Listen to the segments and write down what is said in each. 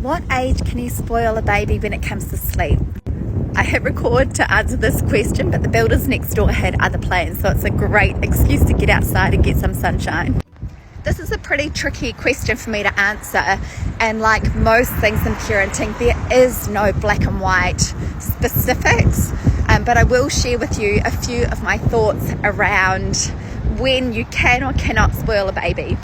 What age can you spoil a baby when it comes to sleep? I hit record to answer this question, but the builders next door had other plans, so it's a great excuse to get outside and get some sunshine. This is a pretty tricky question for me to answer, and like most things in parenting, there is no black and white specifics, but I will share with you a few of my thoughts around when you can or cannot spoil a baby.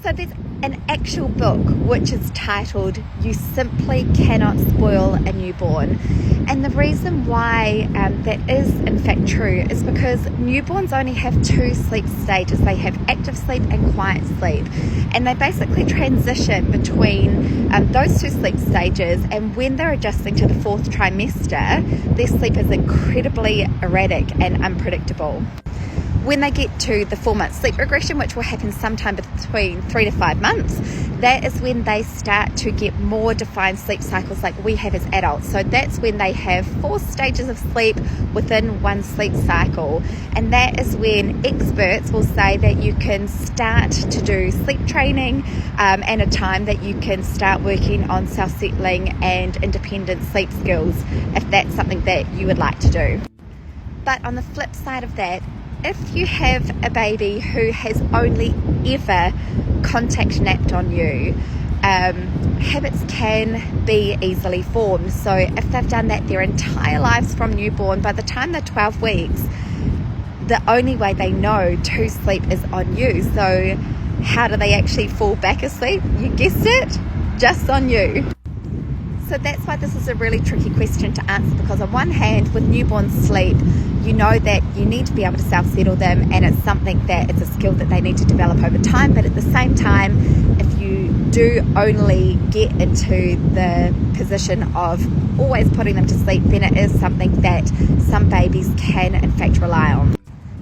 So there's an actual book which is titled "You Simply Cannot Spoil a Newborn," and the reason why that is in fact true is because newborns only have two sleep stages. They have active sleep and quiet sleep, and they basically transition between those two sleep stages, and when they're adjusting to the fourth trimester, their sleep is incredibly erratic and unpredictable. When they get to the 4-month sleep regression, which will happen sometime between 3 to 5 months, that is when they start to get more defined sleep cycles like we have as adults. So that's when they have 4 stages of sleep within one sleep cycle. And that is when experts will say that you can start to do sleep training and a time that you can start working on self-settling and independent sleep skills if that's something that you would like to do. But on the flip side of that, if you have a baby who has only ever contact napped on you, habits can be easily formed. So if they've done that their entire lives from newborn, by the time they're 12 weeks, the only way they know to sleep is on you. So how do they actually fall back asleep? You guessed it, just on you. So that's why this is a really tricky question to answer, because on one hand, with newborn sleep, you know that you need to be able to self-settle them, and it's something that it's a skill that they need to develop over time. But at the same time, if you do only get into the position of always putting them to sleep, then it is something that some babies can in fact rely on.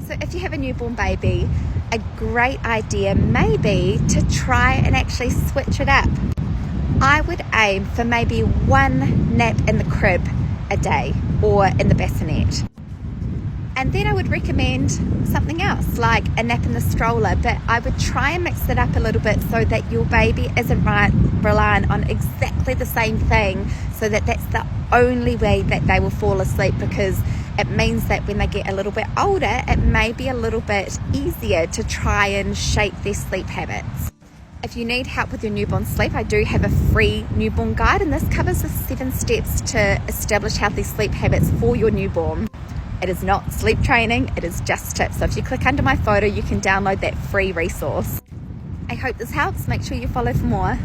So if you have a newborn baby, a great idea may be to try and actually switch it up. I would aim for maybe one nap in the crib a day or in the bassinet. And then I would recommend something else, like a nap in the stroller, but I would try and mix it up a little bit so that your baby isn't relying on exactly the same thing, so that that's the only way that they will fall asleep, because it means that when they get a little bit older, it may be a little bit easier to try and shape their sleep habits. If you need help with your newborn sleep, I do have a free newborn guide, and this covers the 7 steps to establish healthy sleep habits for your newborn. It is not sleep training, it is just tips. So if you click under my photo, you can download that free resource. I hope this helps. Make sure you follow for more.